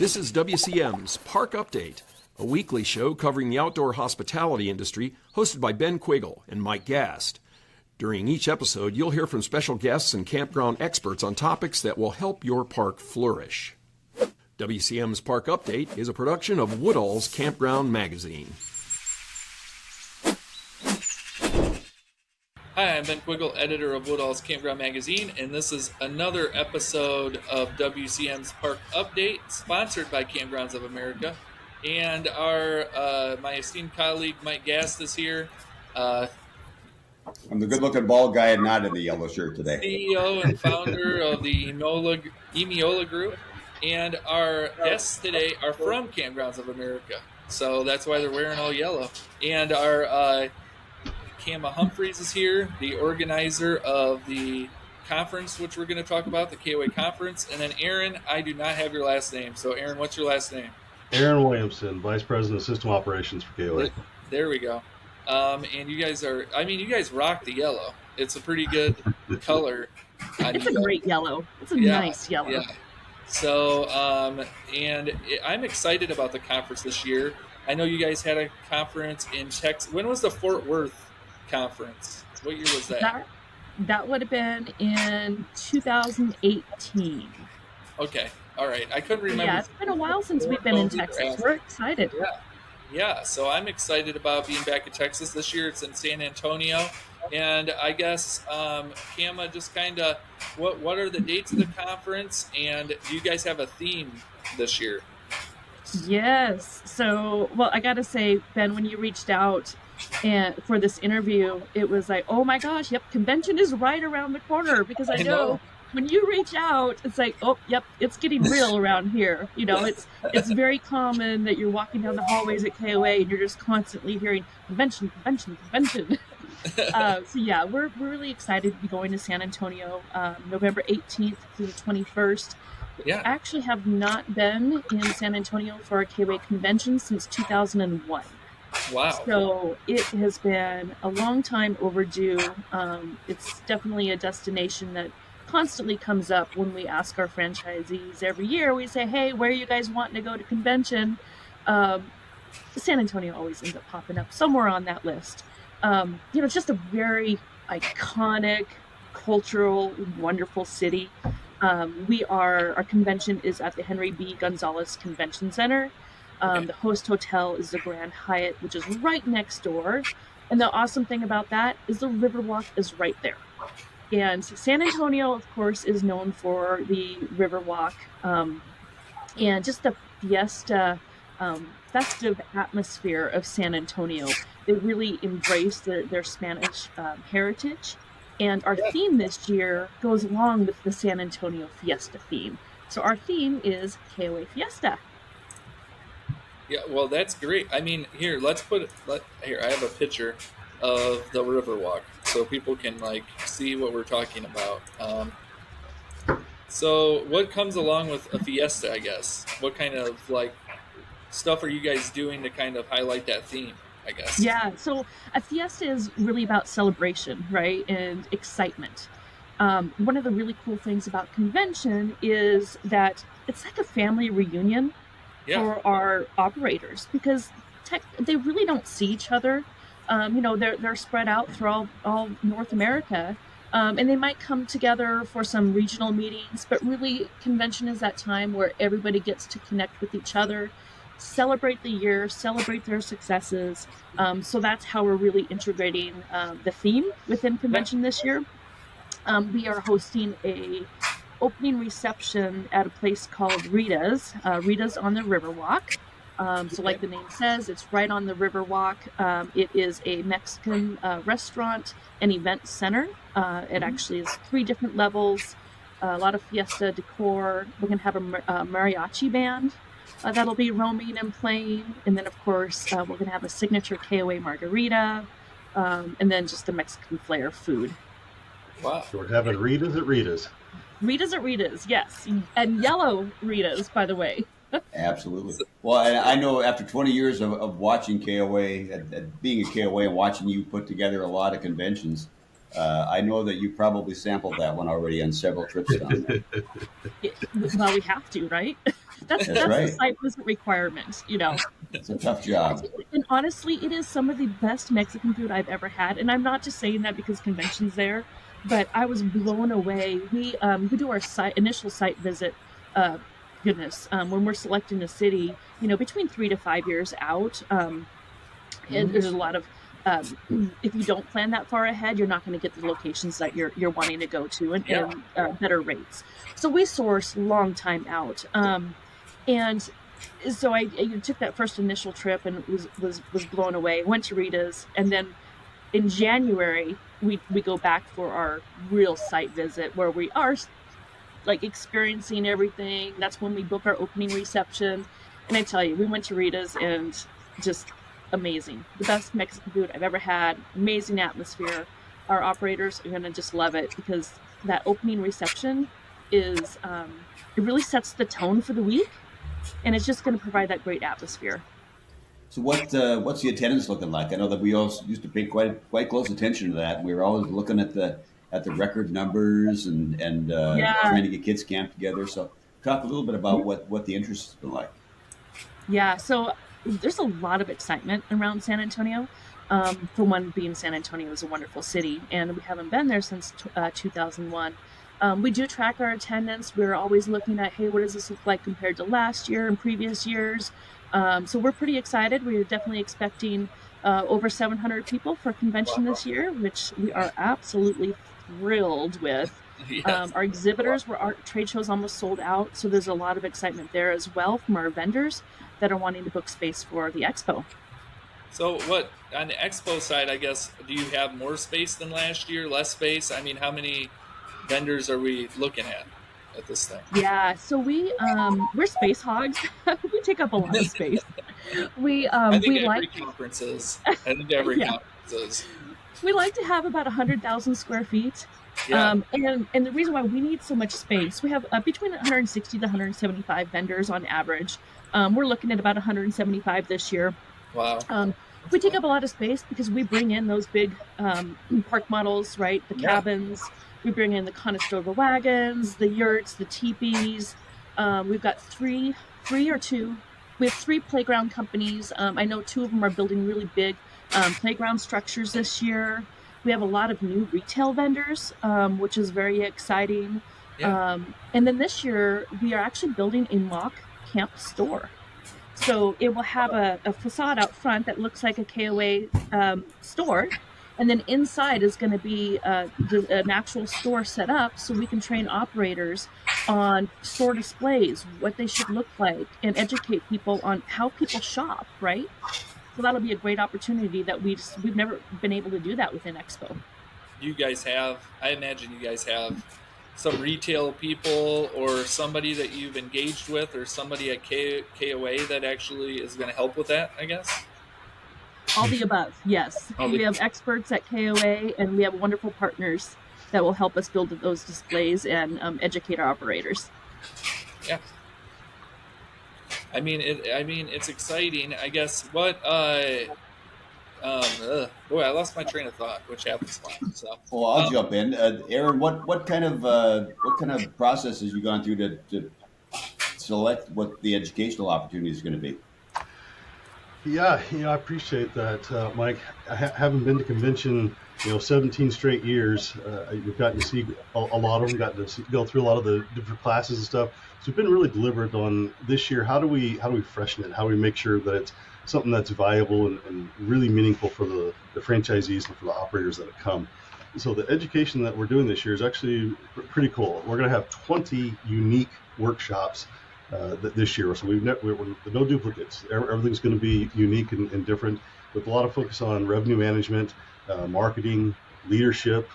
This is WCM's Park Update, a weekly show covering the outdoor hospitality industry, hosted by Ben Quiggle and Mike Gast. During each episode, you'll hear from special guests and campground experts on topics that will help your park flourish. WCM's Park Update is a production of Woodall's Campground Magazine. Hi, I'm Ben Quiggle, editor of Woodall's Campground Magazine, and this is another episode of WCM's Park Update, sponsored by Campgrounds of America. And my esteemed colleague Mike Gast is here. I'm the good-looking bald guy and not in the yellow shirt today. CEO and founder of the Emiola Group. And our guests today are from Campgrounds of America, so that's why they're wearing all yellow. And our Humphreys is here, the organizer of the conference, which we're going to talk about, the KOA Conference. And then Aaron, I do not have your last name. So Aaron, what's your last name? Aaron Williamson, Vice President of System Operations for KOA. There we go. And you guys you guys rock the yellow. It's a pretty good color. It's a great yellow. It's a nice yellow. Yeah. So, I'm excited about the conference this year. I know you guys had a conference in Texas. When was the Fort Worth conference? What year was that? That would have been in 2018. Okay. All right. I couldn't remember. Yeah, it's been a while since we've been in Texas. We're excited. Yeah. So I'm excited about being back in Texas this year. It's in San Antonio. And I guess, Kama, just kind of, what are the dates of the conference? And do you guys have a theme this year? Yes. So, well, I got to say, Ben, when you reached out and for this interview, it was like, oh my gosh, yep, convention is right around the corner, because I know when you reach out, it's like, oh, yep, it's getting real around here. You know, it's very common that you're walking down the hallways at KOA and you're just constantly hearing convention. So yeah, we're really excited to be going to San Antonio, November 18th through the 21st. Yeah. I actually have not been in San Antonio for a KOA convention since 2001. Wow. So it has been a long time overdue. It's definitely a destination that constantly comes up when we ask our franchisees every year. We say, hey, where are you guys wanting to go to convention? San Antonio always ends up popping up somewhere on that list. It's just a very iconic, cultural, wonderful city. Our convention is at the Henry B. Gonzalez Convention Center. The host hotel is the Grand Hyatt, which is right next door. And the awesome thing about that is the Riverwalk is right there. And San Antonio, of course, is known for the Riverwalk and just the fiesta, festive atmosphere of San Antonio. They really embrace their Spanish heritage. And our theme this year goes along with the San Antonio Fiesta theme. So our theme is KOA Fiesta. Yeah, well, that's great. I mean, here, I have a picture of the Riverwalk so people can, see what we're talking about. So what comes along with a fiesta, I guess? What kind of, stuff are you guys doing to kind of highlight that theme, I guess? Yeah, so a fiesta is really about celebration, right, and excitement. One of the really cool things about convention is that it's like a family reunion for our operators, because they really don't see each other. They're spread out through all North America, and they might come together for some regional meetings, but really convention is that time where everybody gets to connect with each other, celebrate the year, celebrate their successes. So that's how we're really integrating the theme within convention this year. We are hosting a opening reception at a place called Rita's on the Riverwalk. So like the name says, it's right on the Riverwalk. It is a Mexican restaurant and event center. It actually is 3 different levels, a lot of fiesta decor. We're going to have a mariachi band that'll be roaming and playing. And then, of course, we're going to have a signature KOA margarita, and then just the Mexican flair food. Wow. So we're having Rita's at Rita's. Rita's at Rita's, yes. And yellow Rita's, by the way. Absolutely. Well, I know after 20 years of watching KOA, being a KOA and watching you put together a lot of conventions, I know that you probably sampled that one already on several trips down there. Well, we have to, right? That's That's the right. site visit requirement, you know. It's a tough job. And honestly, it is some of the best Mexican food I've ever had. And I'm not just saying that because convention's there, but I was blown away. We do our initial site visit. Uh, when we're selecting a city, you know, between 3 to 5 years out. And there's a lot of if you don't plan that far ahead, you're not going to get the locations that you're wanting to go to and better rates. So we source long time out, and so I took that first initial trip and was blown away. Went to Rita's, and then in January we go back for our real site visit where we are like experiencing everything. That's when we book our opening reception, and I tell you, we went to Rita's and just amazing. The best Mexican food I've ever had. Amazing atmosphere. Our operators are gonna just love it because that opening reception is it really sets the tone for the week, and it's just going to provide that great atmosphere. So what's the attendance looking like? I know that we also used to pay quite close attention to that. We were always looking at the record numbers and trying to get kids camped together. So talk a little bit about what the interest has been like. Yeah, so there's a lot of excitement around San Antonio. For one, being San Antonio is a wonderful city, and we haven't been there since 2001. We do track our attendance. We're always looking at, hey, what does this look like compared to last year and previous years? So we're pretty excited. We're definitely expecting over 700 people for convention this year, which we are absolutely thrilled with. Yes. Our exhibitors, our trade shows almost sold out, so there's a lot of excitement there as well from our vendors that are wanting to book space for the Expo. So what, on the Expo side, I guess, do you have more space than last year, less space? I mean, how many vendors are we looking at this thing? Yeah, so we're space hogs. We take up a lot of space. I think every conference is. We like to have about 100,000 square feet. Yeah. And the reason why we need so much space, we have between 160 to 175 vendors on average. We're looking at about 175 this year. Wow. We take up a lot of space because we bring in those big park models, right? The cabins. We bring in the Conestoga wagons, the yurts, the teepees. We've got three or two. We have 3 playground companies. I know 2 of them are building really big playground structures this year. We have a lot of new retail vendors, which is very exciting. Yeah. And then this year, we are actually building a mock camp store. So it will have a facade out front that looks like a KOA store. And then inside is going to be an actual store set up so we can train operators on store displays, what they should look like, and educate people on how people shop, right? So that'll be a great opportunity that we've never been able to do that within Expo. I imagine you guys have some retail people or somebody that you've engaged with or somebody at KOA that actually is going to help with that, I guess? All the above, yes. We have experts at KOA, and we have wonderful partners that will help us build those displays and educate our operators. Yeah. I mean, it's exciting. I guess what. Boy, I lost my train of thought, which happens a lot. So. Well, I'll jump in. Aaron, what kind of process has you gone through to select what the educational opportunity is going to be? Yeah, I appreciate that, Mike. Having been to convention, 17 straight years, we've gotten to see a lot of them, gotten to go through a lot of the different classes and stuff. So we've been really deliberate on this year. How do we freshen it? How do we make sure that it's something that's viable and really meaningful for the franchisees and for the operators that come? So the education that we're doing this year is actually pretty cool. We're going to have 20 unique workshops this year. So we're no duplicates. Everything's going to be unique and different, with a lot of focus on revenue management, marketing, leadership,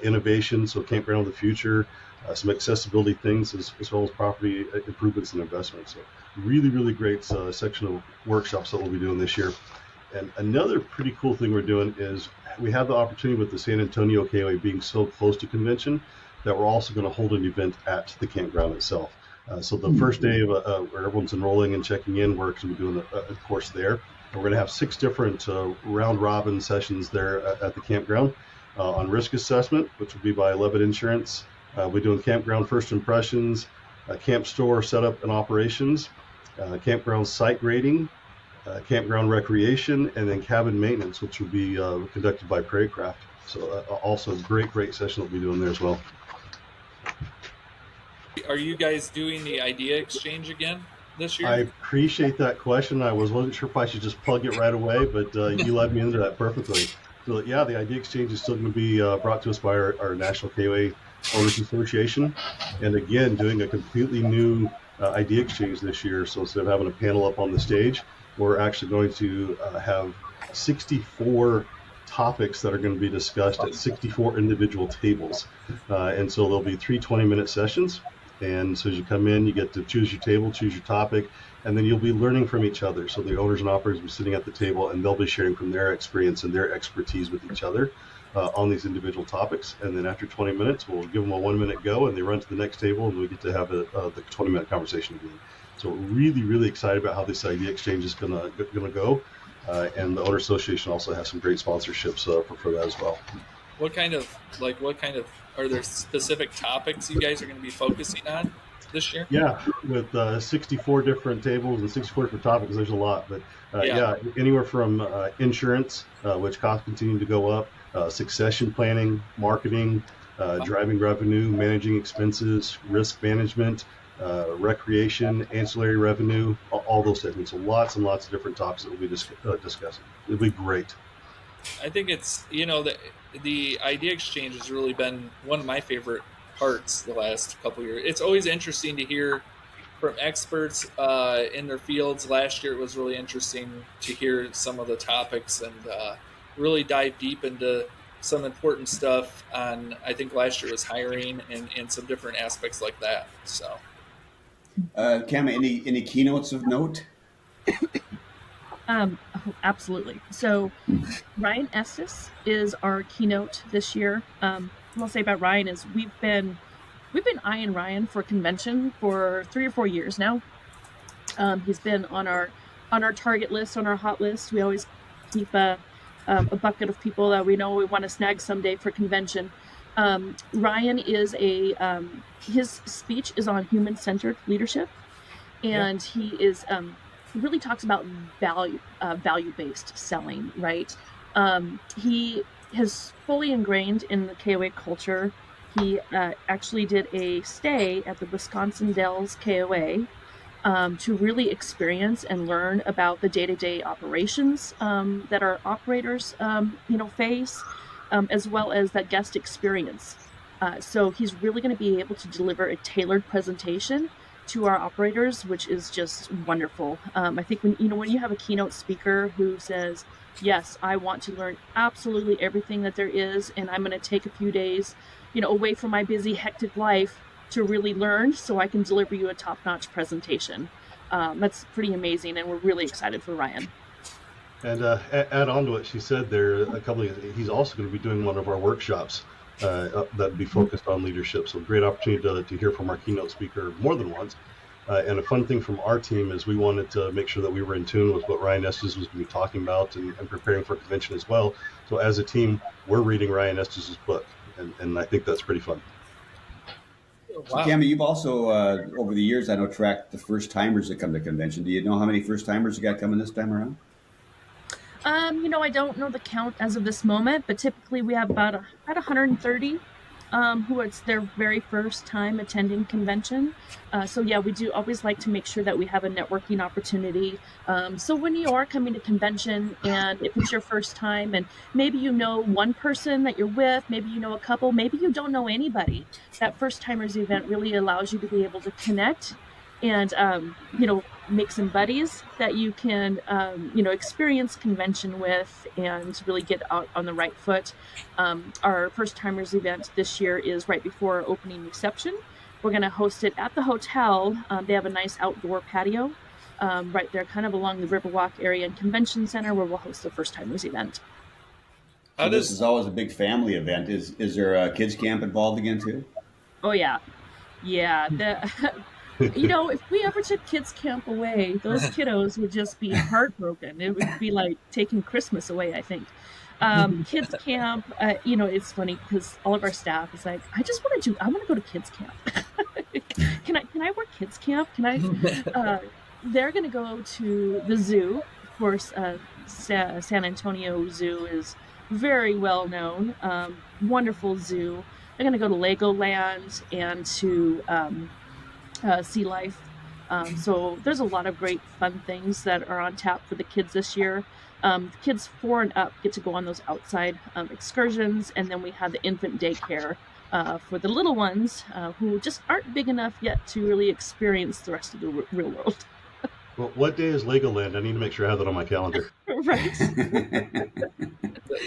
innovation, so campground of the future, some accessibility things, as well as property improvements and investments. So really, really great section of workshops that we'll be doing this year. And another pretty cool thing we're doing is we have the opportunity with the San Antonio KOA being so close to convention that we're also going to hold an event at the campground itself. So the first day where everyone's enrolling and checking in, we're going to be doing a course there. And we're going to have 6 different round robin sessions there at the campground on risk assessment, which will be by Levitt Insurance. We're doing campground first impressions, camp store setup and operations, campground site grading, campground recreation, and then cabin maintenance, which will be conducted by Prairiecraft. So also great session we'll be doing there as well. Are you guys doing the idea exchange again this year? I appreciate that question. I wasn't sure if I should just plug it right away, but you led me into that perfectly. So yeah, the idea exchange is still going to be brought to us by our National KOA Owners Association, and again doing a completely new idea exchange this year. So instead of having a panel up on the stage, we're actually going to have 64 topics that are going to be discussed at 64 individual tables, and so there'll be 3 20-minute sessions. And so as you come in, you get to choose your table, choose your topic, and then you'll be learning from each other. So the owners and operators will be sitting at the table, and they'll be sharing from their experience and their expertise with each other on these individual topics. And then after 20 minutes, we'll give them a 1-minute go, and they run to the next table, and we get to have the 20-minute conversation again. So we're really excited about how this idea exchange is gonna go. And the Owner Association also has some great sponsorships for that as well. What kind of are there specific topics you guys are going to be focusing on this year? Yeah, with 64 different tables and 64 different topics, there's a lot. But anywhere from insurance, which costs continue to go up, succession planning, marketing, driving revenue, managing expenses, risk management, recreation, ancillary revenue, all those segments. So lots and lots of different topics that we'll be discussing. It'll be great. I think it's, the idea exchange has really been one of my favorite parts the last couple of years. It's always interesting to hear from experts in their fields. Last year it was really interesting to hear some of the topics and really dive deep into some important stuff on, I think last year was hiring and some different aspects like that. So Cam, any keynotes of note? Absolutely. So Ryan Estes is our keynote this year. What I'll say about Ryan is we've been eyeing Ryan for convention for 3 or 4 years now. He's been on our target list, on our hot list. We always keep a bucket of people that we know we want to snag someday for convention. Ryan is his speech is on human-centered leadership, and he is really talks about value-based selling, right? He has fully ingrained in the KOA culture. He actually did a stay at the Wisconsin Dells KOA to really experience and learn about the day-to-day operations that our operators, face, as well as that guest experience. So he's really going to be able to deliver a tailored presentation to our operators, which is just wonderful. I think when you have a keynote speaker who says, yes, I want to learn absolutely everything that there is, and I'm going to take a few days, away from my busy, hectic life to really learn so I can deliver you a top-notch presentation. That's pretty amazing, and we're really excited for Ryan. And add on to what she said there, he's also going to be doing one of our workshops that'd be focused on leadership. So great opportunity to hear from our keynote speaker more than once. And a fun thing from our team is we wanted to make sure that we were in tune with what Ryan Estes was going to be talking about and preparing for convention as well. So as a team, we're reading Ryan Estes' book, and I think that's pretty fun. Wow. So, Cammy, you've also, over the years, I know, tracked the first-timers that come to convention. Do you know how many first-timers you got coming this time around? I don't know the count as of this moment, but typically we have about 130 who it's their very first time attending convention. So yeah, we do always like to make sure that we have a networking opportunity. So when you are coming to convention and if it's your first time and maybe you know one person that you're with, maybe you know a couple, maybe you don't know anybody, that first timers event really allows you to be able to connect and, make some buddies that you can, experience convention with and really get out on the right foot. Our first timers event this year is right before our opening reception. We're going to host it at the hotel. They have a nice outdoor patio right there, kind of along the Riverwalk area and Convention Center, where we'll host the first timers event. So this is always a big family event. Is there a kids camp involved again too? Oh yeah. If we ever took kids camp away, those kiddos would just be heartbroken. It would be like taking Christmas away, I think. Kids camp, it's funny because all of our staff is like, I want to go to kids camp. Can I work kids camp? Can I, they're going to go to the zoo. Of course, San Antonio Zoo is very well known, wonderful zoo. They're going to go to Legoland and to Sea Life. So there's a lot of great fun things that are on tap for the kids this year. The kids 4 and up get to go on those outside excursions, and then we have the infant daycare for the little ones who just aren't big enough yet to really experience the rest of the real world. Well, what day is Legoland? I need to make sure I have that on my calendar. Right.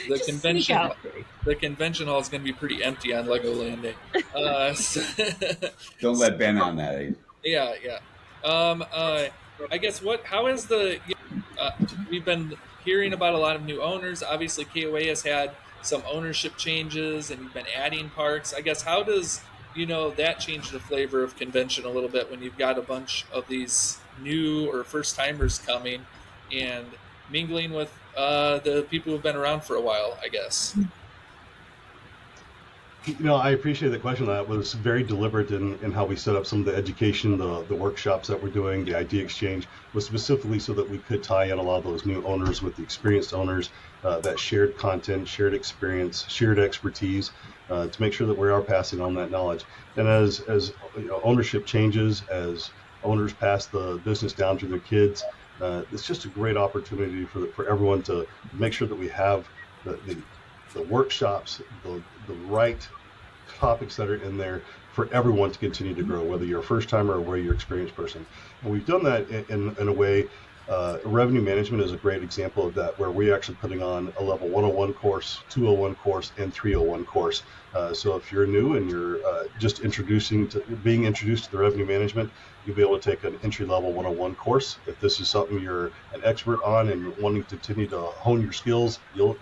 The convention hall is going to be pretty empty on Legoland Day. Don't let Ben on that. Eh? Yeah. I guess how is we've been hearing about a lot of new owners. Obviously, KOA has had some ownership changes, and you've been adding parks. I guess how does that change the flavor of convention a little bit when you've got a bunch of these new or first timers coming and mingling with the people who've been around for a while, I guess. I appreciate the question. That was very deliberate in how we set up some of the education, the workshops that we're doing, the idea exchange was specifically so that we could tie in a lot of those new owners with the experienced owners, that shared content, shared experience, shared expertise, to make sure that we are passing on that knowledge. And as ownership changes, as owners pass the business down to their kids, it's just a great opportunity for everyone to make sure that we have the workshops, the right topics that are in there for everyone to continue to grow, whether you're a first timer or whether you're an experienced person. And we've done that in a way. Revenue management is a great example of that, where we're actually putting on a level 101 course, 201 course, and 301 course. So if you're new and you're just being introduced to the revenue management, you'll be able to take an entry-level 101 course. If this is something you're an expert on and wanting to continue to hone your skills, you'll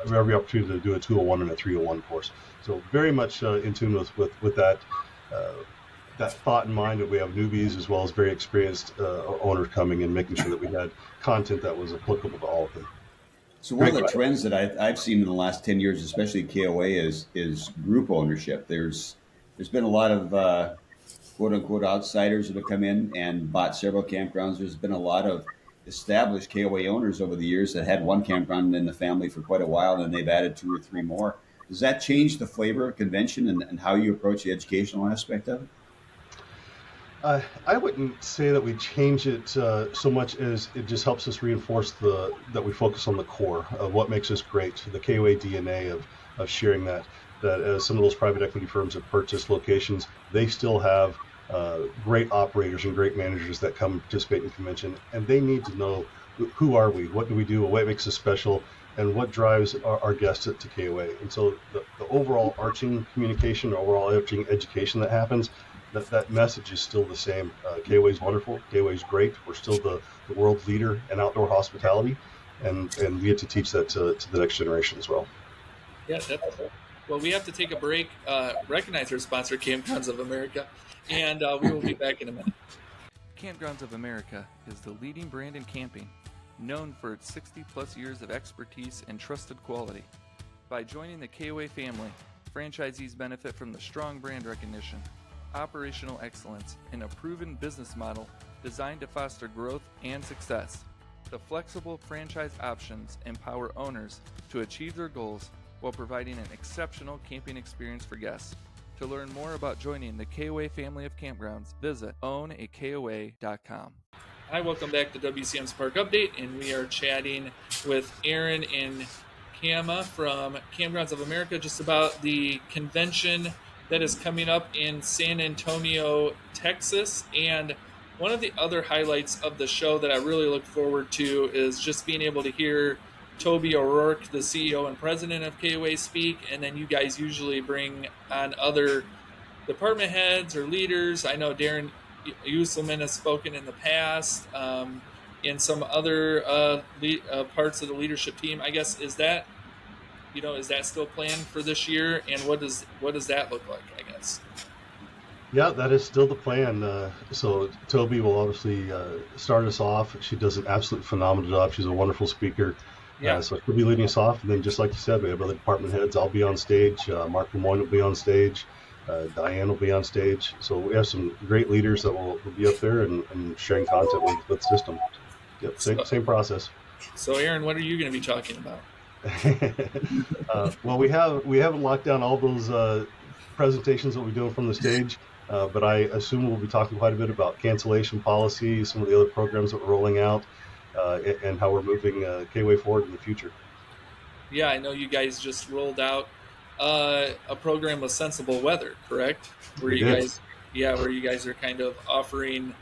have every opportunity to do a 201 and a 301 course. So very much in tune with that thought in mind, that we have newbies as well as very experienced owners coming and making sure that we had content that was applicable to all of them. So one of the trends that I've seen in the last 10 years, especially at KOA, is group ownership. There's been a lot of quote unquote outsiders that have come in and bought several campgrounds. There's been a lot of established KOA owners over the years that had one campground in the family for quite a while, and they've added 2 or 3 more. Does that change the flavor of convention and how you approach the educational aspect of it? I wouldn't say that we change it so much as it just helps us reinforce that we focus on the core of what makes us great, the KOA DNA of sharing that as some of those private equity firms have purchased locations, they still have great operators and great managers that come participate in convention, and they need to know who are we, what do we do, what makes us special, and what drives our guests to KOA. And so the overall arching communication, overall arching education that happens, that message is still the same. KOA is wonderful. KOA is great. We're still the world leader in outdoor hospitality, and we get to teach that to the next generation as well. Yeah, well, we have to take a break, recognize our sponsor, Campgrounds of America, and we will be back in a minute. Campgrounds of America is the leading brand in camping, known for its 60-plus years of expertise and trusted quality. By joining the KOA family, franchisees benefit from the strong brand recognition, operational excellence, and a proven business model designed to foster growth and success. The flexible franchise options empower owners to achieve their goals while providing an exceptional camping experience for guests. To learn more about joining the KOA family of campgrounds, visit ownakoa.com. Hi, welcome back to WCM's Park Update, and we are chatting with Aaron and Kama from Campgrounds of America just about the convention that is coming up in San Antonio, Texas. And one of the other highlights of the show that I really look forward to is just being able to hear Toby O'Rourke, the CEO and president of KOA, speak, and then you guys usually bring on other department heads or leaders. I know Darren Uselman has spoken in the past, and some other parts of the leadership team. I guess is that still planned for this year, and what does that look like, I guess? Yeah, that is still the plan. So Toby will obviously start us off. She does an absolutely phenomenal job. She's a wonderful speaker. Yeah. So she'll be leading us off. And then just like you said, we have other department heads. I'll be on stage. Mark Lemoyne will be on stage. Diane will be on stage. So we have some great leaders that will be up there and sharing content with system. Yep, same process. So Aaron, what are you going to be talking about? Well, we haven't locked down all those presentations that we're doing from the stage, but I assume we'll be talking quite a bit about cancellation policy, some of the other programs that we're rolling out, and how we're moving KOA forward in the future. Yeah, I know you guys just rolled out a program with sensible weather, correct? Where you guys are kind of offering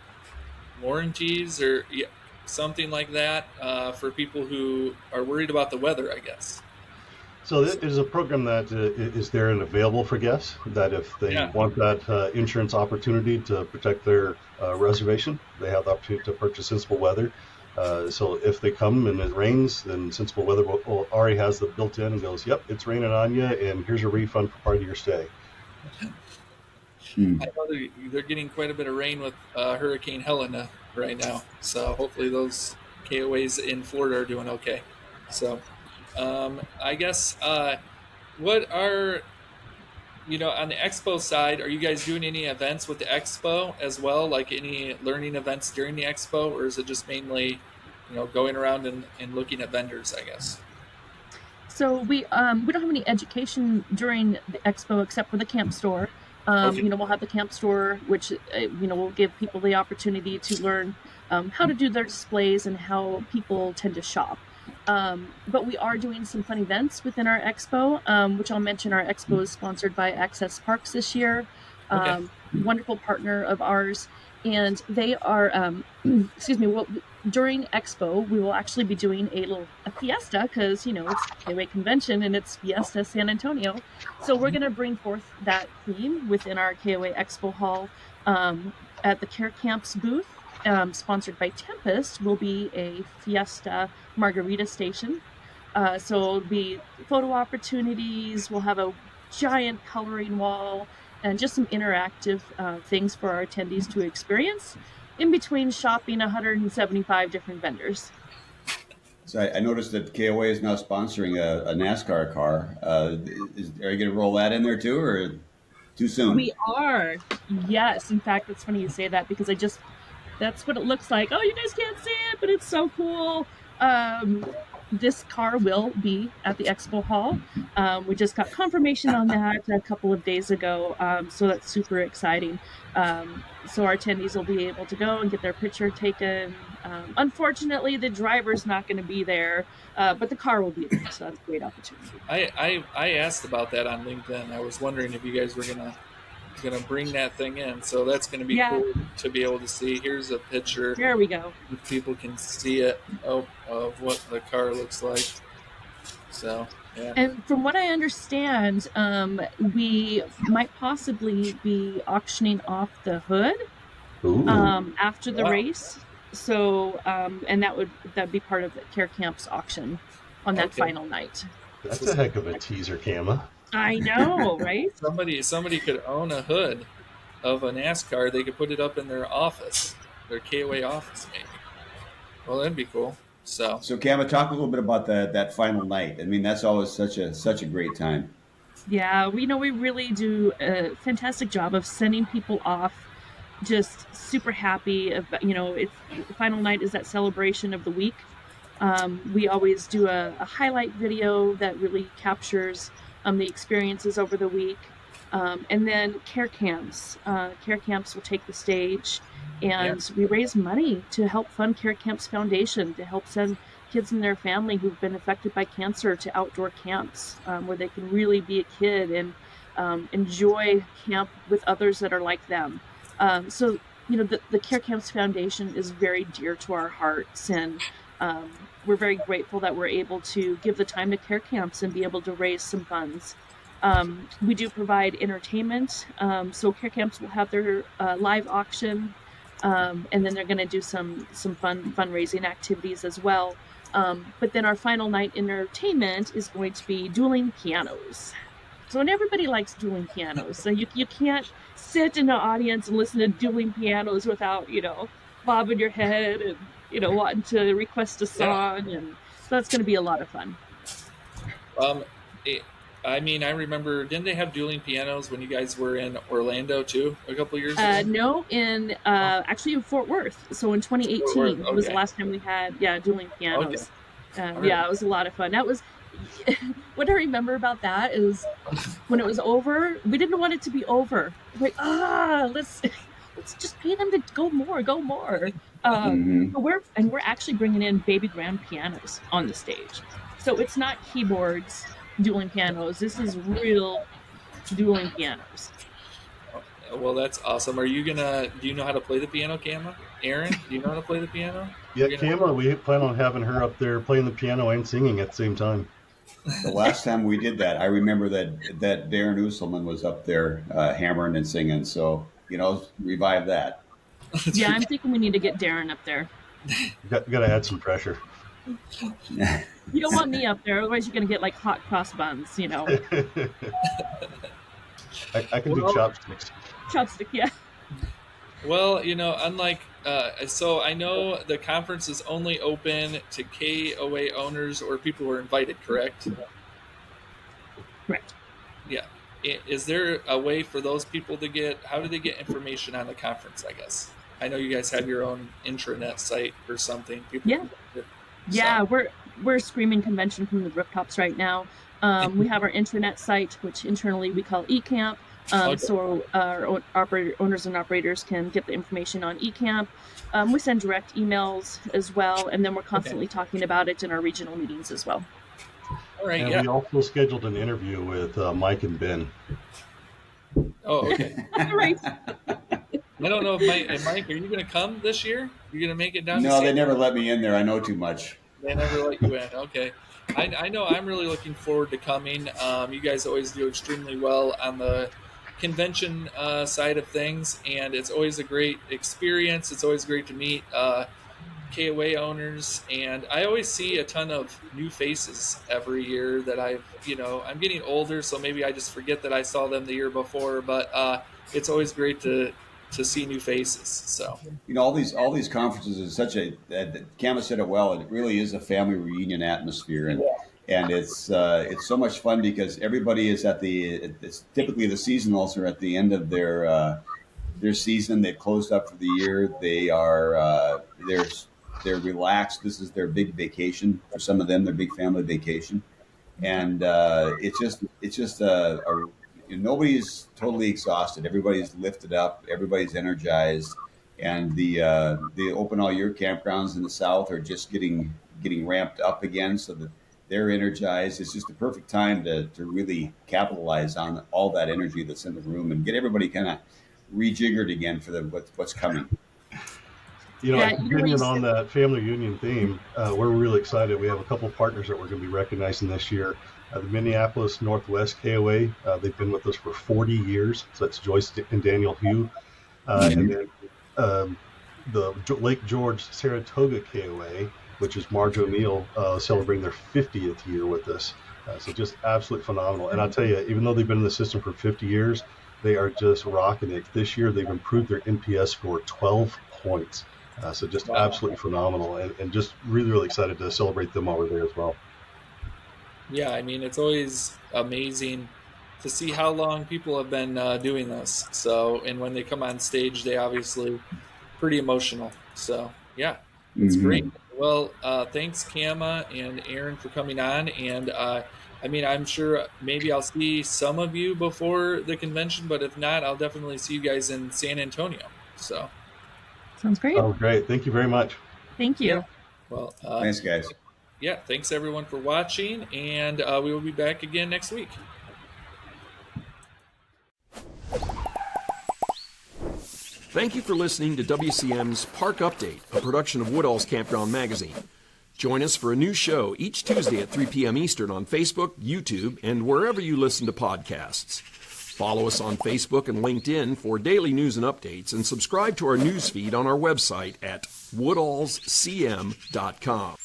warranties or something like that for people who are worried about the weather, I guess. So it is a program that is there and available for guests, that if they want that insurance opportunity to protect their reservation, they have the opportunity to purchase sensible weather. So if they come and it rains, then sensible weather already has the built in and goes, yep, it's raining on you, and here's a refund for part of your stay. I know they're getting quite a bit of rain with Hurricane Helena right now, so hopefully those KOAs in Florida are doing okay. So I guess what are, on the Expo side, are you guys doing any events with the Expo as well, like any learning events during the Expo, or is it just mainly going around and looking at vendors, I guess? So we don't have any education during the Expo except for the camp store. We'll have the camp store, which will give people the opportunity to learn how to do their displays and how people tend to shop. But we are doing some fun events within our Expo, which I'll mention. Our Expo is sponsored by Access Parks this year, wonderful partner of ours, and they are, during Expo, we will actually be doing a fiesta because, it's KOA Convention and it's Fiesta San Antonio. So we're going to bring forth that theme within our KOA Expo Hall at the Care Camps booth. Sponsored by Tempest, will be a Fiesta margarita station. So it'll be photo opportunities. We'll have a giant coloring wall and just some interactive things for our attendees to experience in between shopping 175 different vendors. So I noticed that KOA is now sponsoring a NASCAR car. Are you going to roll that in there too, or too soon? We are. Yes. In fact, it's funny you say that because that's what it looks like. Oh, you guys can't see it, but it's so cool. This car will be at the Expo Hall. We just got confirmation on that a couple of days ago, so that's super exciting. So our attendees will be able to go and get their picture taken. Unfortunately, the driver's not going to be there, but the car will be there, so that's a great opportunity. I asked about that on LinkedIn. I was wondering if you guys were gonna bring that thing in, so that's gonna be cool to be able to see. Here's a picture. There we go. If people can see it of what the car looks like. So yeah. And from what I understand, we might possibly be auctioning off the hood after the race. So and that'd be part of the Care Camps auction on that final night. That's a heck of a teaser, Kama. I know, right? Somebody could own a hood of a NASCAR. They could put it up in their office, their KOA office, maybe. Well, that'd be cool. So Kama, talk a little bit about that final night. I mean, that's always such a great time. Yeah, we really do a fantastic job of sending people off just super happy. The final night is that celebration of the week. We always do a highlight video that really captures the experiences over the week. And then Care Camps. Care Camps will take the stage, and we raise money to help fund Care Camps Foundation, to help send kids and their family who've been affected by cancer to outdoor camps where they can really be a kid and enjoy camp with others that are like them. So the Care Camps Foundation is very dear to our hearts, and we're very grateful that we're able to give the time to Care Camps and be able to raise some funds. We do provide entertainment. So Care Camps will have their live auction, and then they're going to do some fundraising activities as well. But then our final night entertainment is going to be dueling pianos. So, and everybody likes dueling pianos. So you can't sit in the audience and listen to dueling pianos without, bobbing your head and, wanting to request a song. And so that's going to be a lot of fun. I mean, I remember, didn't they have dueling pianos when you guys were in Orlando too a couple of years ago? No, actually in Fort Worth. So in 2018 Fort Worth, was the okay. last time we had dueling Okay. pianos. All Yeah, right. it was a lot of fun. That was what I remember about that is when it was over, we didn't want it to be over. Like, let's just pay them to go more, go more. Mm-hmm. But we're actually bringing in baby grand pianos on the stage, so it's not keyboards dueling pianos. This is real dueling pianos. Well, that's awesome. Do you know how to play the piano, Kama? Aaron, do you know how to play the piano? Yeah, Kama, we plan on having her up there playing the piano and singing at the same time. The last time we did that, I remember that Darren Usselman was up there hammering and singing. So, revive that. Yeah, I'm thinking we need to get Darren up there. Got to add some pressure. You don't want me up there, otherwise you're gonna get like hot cross buns, I can do chopsticks. Chopstick, yeah. Well, unlike, so I know the conference is only open to KOA owners or people who are invited, correct? Correct. Yeah. Is there a way for those people to how do they get information on the conference, I guess? I know you guys have your own intranet site or something. Yeah, we're screaming convention from the rooftops right now. We have our intranet site, which internally we call eCamp. So our owners and operators can get the information on eCamp. We send direct emails as well, and then we're constantly talking about it in our regional meetings as well. All right, and yeah. we also scheduled an interview with Mike and Ben. Oh, okay. Right. I don't know if Mike, are you going to come this year? You're going to make it down? No, they never let me in there. I know too much. They never let you in. Okay. I know I'm really looking forward to coming. You guys always do extremely well on the convention side of things, and it's always a great experience. It's always great to meet KOA owners, and I always see a ton of new faces every year that I'm getting older, so maybe I just forget that I saw them the year before, but it's always great to see new faces. So all these conferences is such Kama said it well. It really is a family reunion atmosphere, and it's so much fun because everybody is it's typically the seasonals are at the end of their season. They've closed up for the year. They are they're relaxed. This is their big vacation for some of them. Their big family vacation, and it's just nobody's totally exhausted. Everybody's lifted up. Everybody's energized, and the open all year campgrounds in the South are just getting ramped up again, so that they're energized. It's just the perfect time to really capitalize on all that energy that's in the room and get everybody kind of rejiggered again for what's coming. Continuing on that family reunion theme, we're really excited. We have a couple partners that we're going to be recognizing this year. The Minneapolis Northwest KOA, they've been with us for 40 years. So that's Joyce and Daniel Hugh. And then the Lake George Saratoga KOA, which is Marge O'Neill, celebrating their 50th year with us. So just absolutely phenomenal. And I'll tell you, even though they've been in the system for 50 years, they are just rocking it. This year, they've improved their NPS score 12 points. So just absolutely phenomenal, and just really, really excited to celebrate them while we're there as well. Yeah, I mean, it's always amazing to see how long people have been doing this. So, and when they come on stage, they obviously pretty emotional. So, yeah, it's great. Well, thanks, Kama and Aaron, for coming on. And I'm sure maybe I'll see some of you before the convention, but if not, I'll definitely see you guys in San Antonio. So. Sounds great. Oh, great. Thank you very much. Thank you. Yeah. Well, thanks, guys. Yeah, thanks everyone for watching, and we will be back again next week. Thank you for listening to WCM's Park Update, a production of Woodall's Campground Magazine. Join us for a new show each Tuesday at 3 p.m. Eastern on Facebook, YouTube, and wherever you listen to podcasts. Follow us on Facebook and LinkedIn for daily news and updates, and subscribe to our news feed on our website at woodallscm.com.